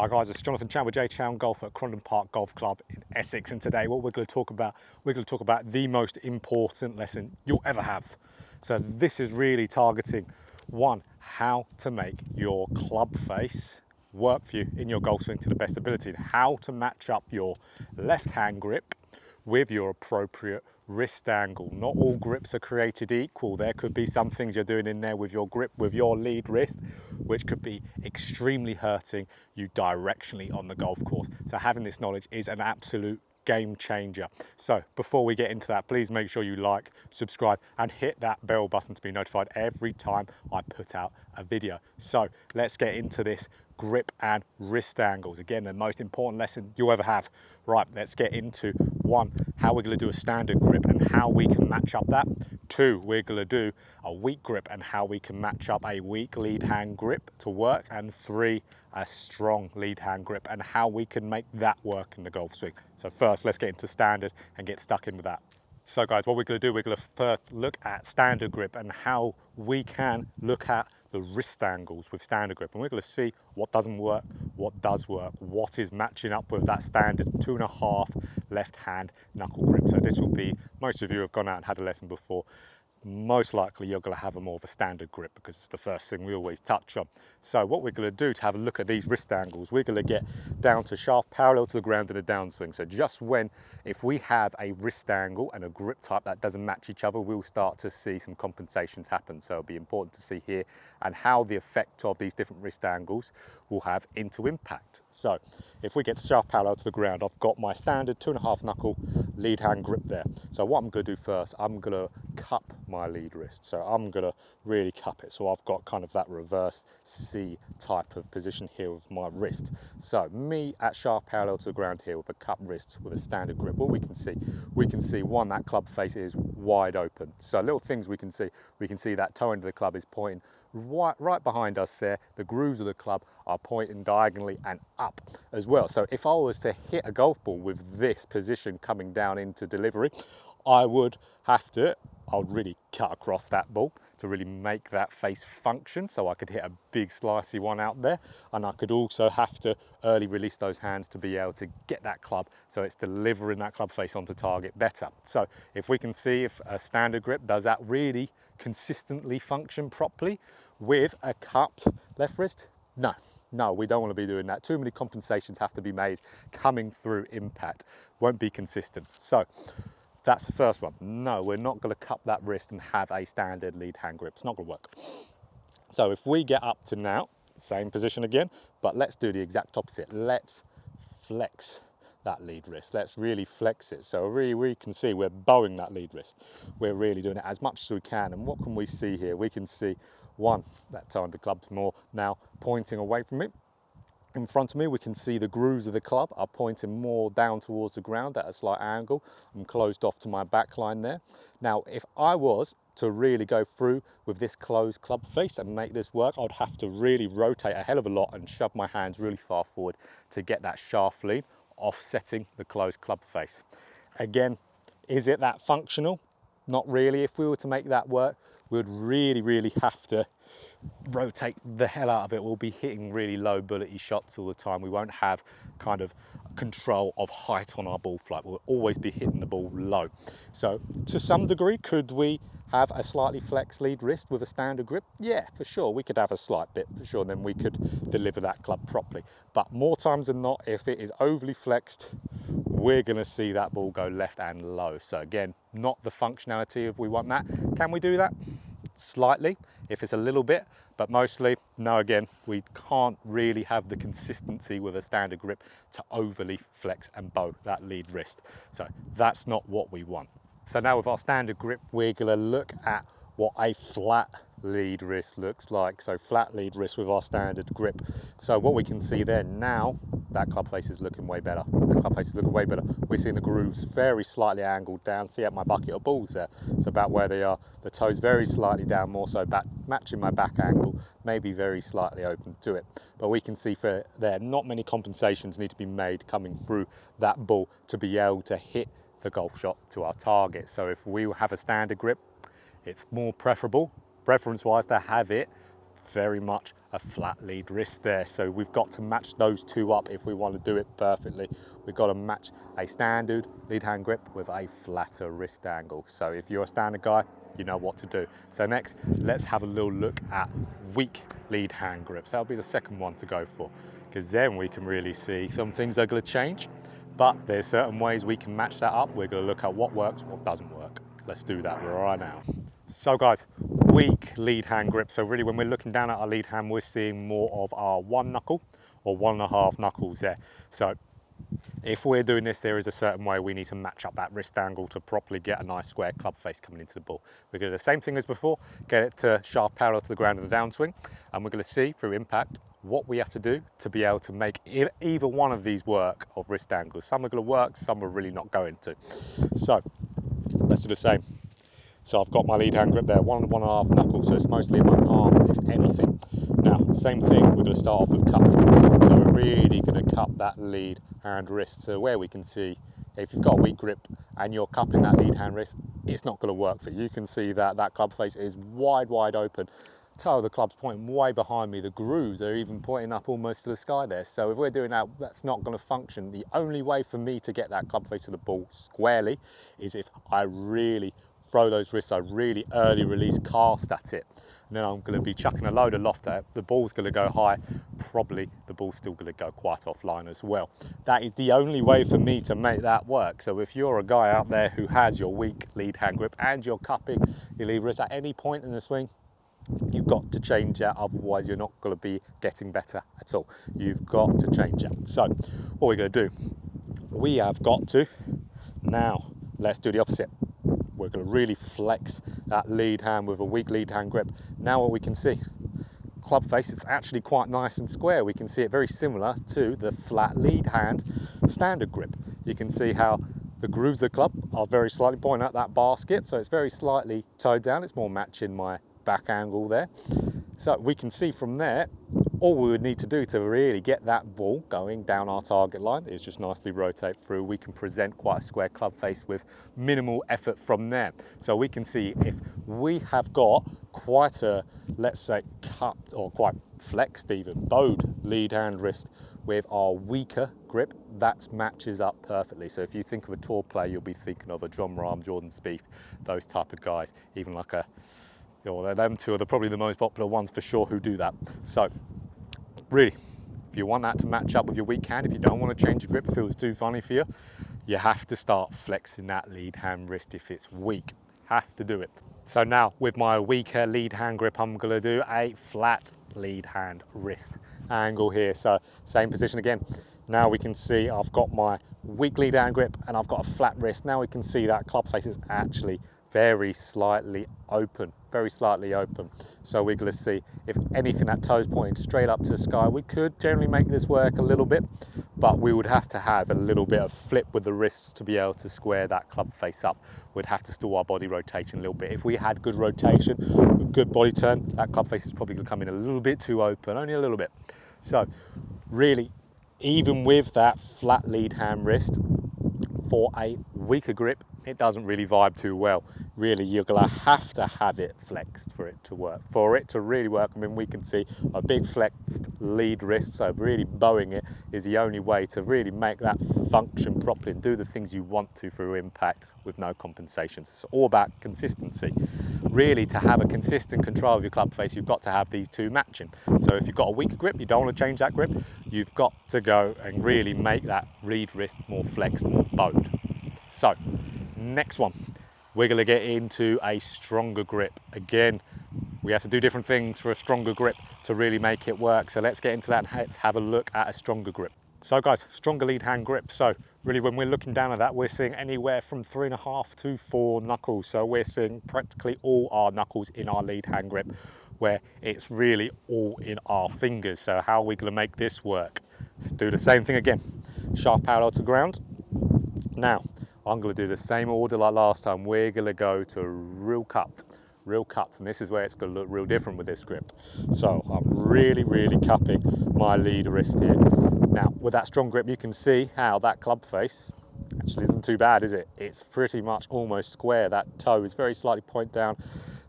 Hi guys, it's Jonathan Chan with JChownGolf at Crondon Park Golf Club in Essex, and today what we're going to talk about the most important lesson you'll ever have. So this is really targeting one, how to make your club face work for you in your golf swing to the best ability, and how to match up your left hand grip with your appropriate wrist angle. Not all grips are created equal. There could be some things you're doing in there with your grip, with your lead wrist, which could be extremely hurting you directionally on the golf course. So having this knowledge is an absolute game changer. So before we get into that, please make sure you like, subscribe, and hit that bell button to be notified every time I put out a video. So let's get into this grip and wrist angles. Again, the most important lesson you'll ever have. Right, let's get into one, how we're going to do a standard grip and how we can match up that. Two, we're going to do a weak grip and how we can match up a weak lead hand grip to work. And three, a strong lead hand grip and how we can make that work in the golf swing. So first, let's get into standard and get stuck in with that. So guys, what we're going to do, we're going to first look at standard grip and how we can look at the wrist angles with standard grip, and we're going to see what doesn't work, what does work, what is matching up with that standard 2.5 left hand knuckle grip. So this will be, most of you have gone out and had a lesson before, most likely you're going to have a more of a standard grip because it's the first thing we always touch on. So what we're going to do to have a look at these wrist angles, we're going to get down to shaft parallel to the ground in a downswing. So just when, if we have a wrist angle and a grip type that doesn't match each other, we'll start to see some compensations happen. So it'll be important to see here and how the effect of these different wrist angles will have into impact. So if we get shaft parallel to the ground, I've got my standard 2.5 knuckle lead hand grip there. So what I'm going to do first, I'm going to cup my lead wrist. So I'm going to really cup it. So I've got kind of that reverse C type of position here with my wrist. So me at shaft parallel to the ground here with a cup wrist with a standard grip, what we can see one, that club face is wide open. So little things we can see that toe end of the club is pointing right behind us there. The grooves of the club are pointing diagonally and up as well. So if I was to hit a golf ball with this position coming down into delivery, I would really cut across that ball to really make that face function, so I could hit a big slicey one out there, and I could also have to early release those hands to be able to get that club so it's delivering that club face onto target better. So if we can see if a standard grip does that really consistently function properly with a cupped left wrist, no, we don't want to be doing that. Too many compensations have to be made coming through impact, won't be consistent. So that's the first one. No, we're not going to cup that wrist and have a standard lead hand grip. It's not going to work. So if we get up to now, same position again, but let's do the exact opposite. Let's flex that lead wrist. Let's really flex it. So we can see we're bowing that lead wrist. We're really doing it as much as we can. And what can we see here? We can see one, that toe under club's more now pointing away from it. In front of me, we can see the grooves of the club are pointing more down towards the ground at a slight angle. I'm closed off to my back line there. Now, if I was to really go through with this closed club face and make this work, I'd have to really rotate a hell of a lot and shove my hands really far forward to get that shaft lean, offsetting the closed club face. Again, is it that functional? Not really. If we were to make that work, we'd really have to rotate the hell out of it. We'll be hitting really low bullety shots all the time. We won't have kind of control of height on our ball flight. We'll always be hitting the ball low. So to some degree, could we have a slightly flexed lead wrist with a standard grip? Yeah, for sure. We could have a slight bit for sure, then we could deliver that club properly. But more times than not, if it is overly flexed, we're going to see that ball go left and low. So again, not the functionality if we want that. Can we do that? Slightly, if it's a little bit, but mostly no. Again, we can't really have the consistency with a standard grip to overly flex and bow that lead wrist. So that's not what we want. So now with our standard grip, we're going to look at what a flat lead wrist looks like. So flat lead wrist with our standard grip. So what we can see there now, that club face is looking way better. The club face is looking way better. We're seeing the grooves very slightly angled down. See at my bucket of balls there. It's about where they are. The toes very slightly down, more so back, matching my back angle, maybe very slightly open to it. But we can see for there, not many compensations need to be made coming through that ball to be able to hit the golf shot to our target. So if we have a standard grip, it's more preference-wise to have it very much a flat lead wrist there. So we've got to match those two up if we want to do it perfectly. We've got to match a standard lead hand grip with a flatter wrist angle. So if you're a standard guy, you know what to do. So next, let's have a little look at weak lead hand grips. That'll be the second one to go for, because then we can really see some things are going to change, but there's certain ways we can match that up. We're going to look at what works, what doesn't work. Let's do that right now. So guys, weak lead hand grip. So really when we're looking down at our lead hand, we're seeing more of our one knuckle or 1.5 knuckles there. So if we're doing this, there is a certain way we need to match up that wrist angle to properly get a nice square club face coming into the ball. We're going to do the same thing as before, get it to sharp parallel to the ground in the downswing, and we're going to see through impact what we have to do to be able to make either one of these work of wrist angles. Some are going to work, some are really not going to. So let's do the same. So I've got my lead hand grip there, 1.5 knuckles, so it's mostly in my palm, if anything. Now, same thing, we're going to start off with cup. So we're really going to cup that lead hand wrist. So where we can see, if you've got a weak grip and you're cupping that lead hand wrist, it's not going to work for you. You can see that that club face is wide open. Toe of the club's pointing way behind me. The grooves are even pointing up almost to the sky there. So if we're doing that, that's not going to function. The only way for me to get that club face of the ball squarely is if I really throw those wrists, I really early release cast at it. And then I'm going to be chucking a load of loft at it. The ball's going to go high. Probably the ball's still going to go quite offline as well. That is the only way for me to make that work. So if you're a guy out there who has your weak lead hand grip and you're cupping your lead wrist at any point in the swing, you've got to change that, otherwise you're not going to be getting better at all. You've got to change that. So what we're going to do, we have got to, now let's do the opposite. We're going to really flex that lead hand with a weak lead hand grip. Now what we can see, club face is actually quite nice and square. We can see it very similar to the flat lead hand standard grip. You can see how the grooves of the club are very slightly pointing at that basket, so it's very slightly towed down. It's more matching my back angle there. So we can see from there, all we would need to do to really get that ball going down our target line is just nicely rotate through. We can present quite a square club face with minimal effort from there. So we can see if we have got quite a, let's say, cupped or quite flexed even, bowed lead hand wrist with our weaker grip, that matches up perfectly. So if you think of a tour player, you'll be thinking of a John Rahm, Jordan Spieth, those type of guys, even like a, you know, them two are probably the most popular ones for sure who do that. So really, if you want that to match up with your weak hand, if you don't want to change your grip, if it was too funny for you, you have to start flexing that lead hand wrist if it's weak. Have to do it. So now with my weaker lead hand grip, I'm going to do a flat lead hand wrist angle here. So same position again. Now we can see I've got my weak lead hand grip and I've got a flat wrist. Now we can see that club face is actually very slightly open, very slightly open. So we're going to see if anything, that toe's pointing straight up to the sky. We could generally make this work a little bit, but we would have to have a little bit of flip with the wrists to be able to square that club face up. We'd have to stall our body rotation a little bit. If we had good rotation with good body turn, that club face is probably going to come in a little bit too open, only a little bit. So really, even with that flat lead hand wrist, for a weaker grip, it doesn't really vibe too well. Really, you're going to have it flexed for it to work. For it to really work, I mean, we can see a big flexed lead wrist, so really bowing it is the only way to really make that function properly and do the things you want to through impact with no compensations. It's all about consistency. Really, to have a consistent control of your club face, you've got to have these two matching. So if you've got a weaker grip, you don't want to change that grip, you've got to go and really make that lead wrist more flexed, more bowed. So next one, we're going to get into a stronger grip. Again, we have to do different things for a stronger grip to really make it work. So let's get into that. Let's have a look at a stronger grip. So guys, stronger lead hand grip. So really when we're looking down at that, we're seeing anywhere from 3.5 to 4 knuckles. So we're seeing practically all our knuckles in our lead hand grip, where it's really all in our fingers. So how are we going to make this work? Let's do the same thing again. Sharp parallel to ground. Now, I'm going to do the same order like last time. We're going to go to real cupped, and this is where it's going to look real different with this grip. So I'm really cupping my lead wrist here. Now, with that strong grip, you can see how that club face actually isn't too bad, is it? It's pretty much almost square. That toe is very slightly point down.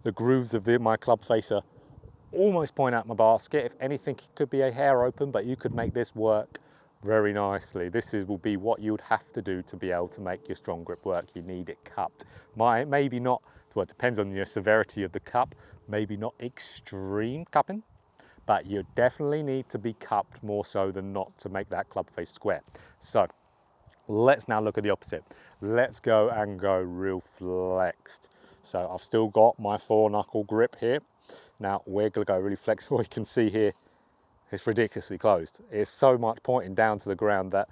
The grooves of my club face are almost point out my basket. If anything, it could be a hair open, but you could make this work very nicely. Will be what you would have to do to be able to make your strong grip work. You need it cupped. Maybe not, well, it depends on your severity of the cup, maybe not extreme cupping, but you definitely need to be cupped more so than not to make that club face square. So let's now look at the opposite. Let's go real flexed. So I've still got my 4-knuckle grip here. Now we're going to go really flexible. You can see here, it's ridiculously closed. It's so much pointing down to the ground that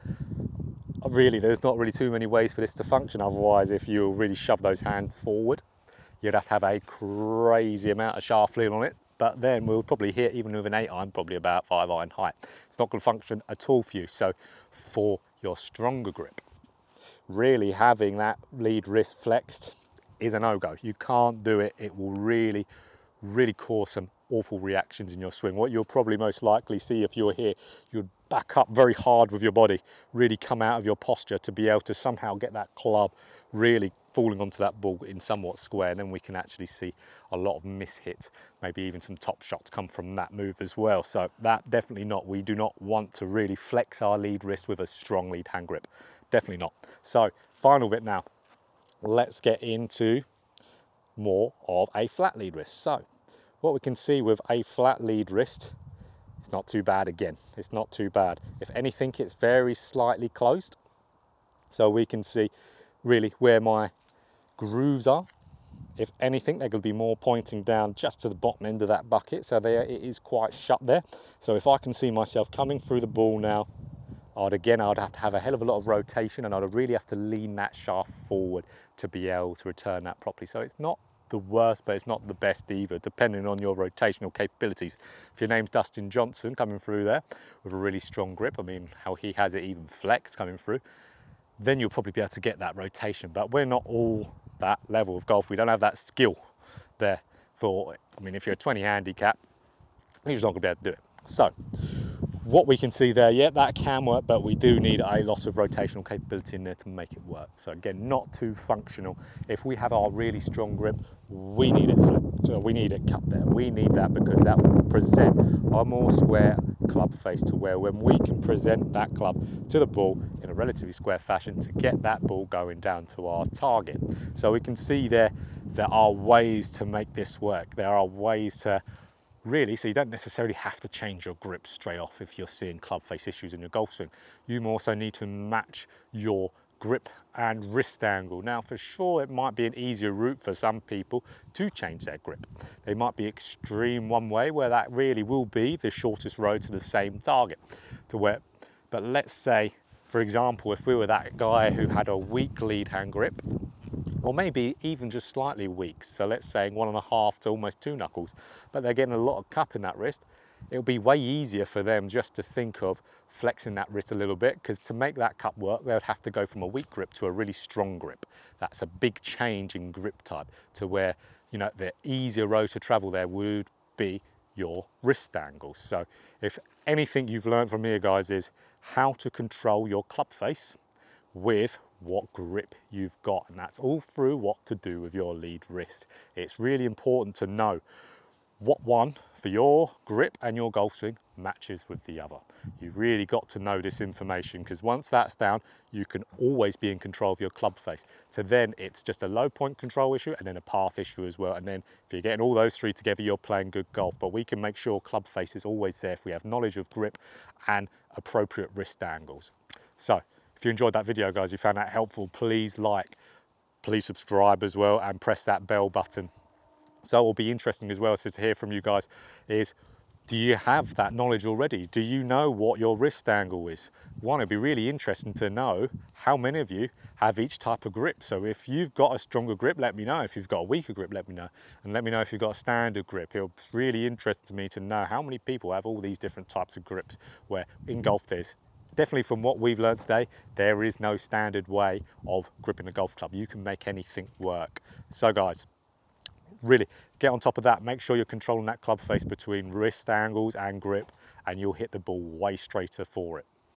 really there's not really too many ways for this to function. Otherwise, if you really shove those hands forward, you'd have to have a crazy amount of shaft lean on it. But then we'll probably hit, even with an 8-iron, probably about 5-iron height. It's not going to function at all for you. So for your stronger grip, really having that lead wrist flexed is a no-go. You can't do it. It will really cause some awful reactions in your swing. What you'll probably most likely see if you're here, you'd back up very hard with your body, really come out of your posture to be able to somehow get that club really falling onto that ball in somewhat square, and then we can actually see a lot of mishits, maybe even some top shots come from that move as well. So that definitely not, we do not want to really flex our lead wrist with a strong lead hand grip, definitely not. So final bit now, let's get into more of a flat lead wrist. So what we can see with a flat lead wrist, it's not too bad again. It's not too bad. If anything, it's very slightly closed. So we can see really where my grooves are. If anything, they're going to be more pointing down just to the bottom end of that bucket. So there, it is quite shut there. So if I can see myself coming through the ball now, I'd have to have a hell of a lot of rotation, and I'd really have to lean that shaft forward to be able to return that properly. So it's not the worst, but it's not the best either, depending on your rotational capabilities. If your name's Dustin Johnson coming through there with a really strong grip, I mean, how he has it even flexed coming through, then you'll probably be able to get that rotation. But we're not all that level of golf. We don't have that skill there for, I mean, if you're a 20 handicap, you're just not going to be able to do it. So what we can see there, yeah, that can work, but we do need a lot of rotational capability in there to make it work. So again, not too functional. If we have our really strong grip, we need it flipped. So we need it cut there. We need that because that will present a more square club face, to where when we can present that club to the ball in a relatively square fashion to get that ball going down to our target. So we can see there are ways to make this work. There are ways to really, so you don't necessarily have to change your grip straight off if you're seeing club face issues in your golf swing. You also need to match your grip and wrist angle. Now, for sure, it might be an easier route for some people to change their grip. They might be extreme one way, where that really will be the shortest road to the same target. But let's say, for example, if we were that guy who had a weak lead hand grip, or maybe even just slightly weak, so let's say 1.5 to almost 2 knuckles, but they're getting a lot of cup in that wrist, it'll be way easier for them just to think of flexing that wrist a little bit, because to make that cup work, they would have to go from a weak grip to a really strong grip. That's a big change in grip type, to where, you know, the easier road to travel there would be your wrist angles. So if anything you've learned from here, guys, is how to control your club face with what grip you've got, and that's all through what to do with your lead wrist. It's really important to know what one for your grip and your golf swing matches with the other. You've really got to know this information, because once that's down, you can always be in control of your club face. So then it's just a low point control issue and then a path issue as well. And then if you're getting all those three together, you're playing good golf. But we can make sure club face is always there if we have knowledge of grip and appropriate wrist angles. So if you enjoyed that video, guys, you found that helpful, please like, please subscribe as well, and press that bell button. So it will be interesting as well, so to hear from you guys is, do you have that knowledge already? Do you know what your wrist angle is? One, it'd be really interesting to know how many of you have each type of grip. So if you've got a stronger grip, let me know. If you've got a weaker grip, let me know. And let me know if you've got a standard grip. It's really interesting to me to know how many people have all these different types of grips, where in golf there's definitely, from what we've learned today, there is no standard way of gripping a golf club. You can make anything work. So guys, really get on top of that. Make sure you're controlling that club face between wrist angles and grip, and you'll hit the ball way straighter for it.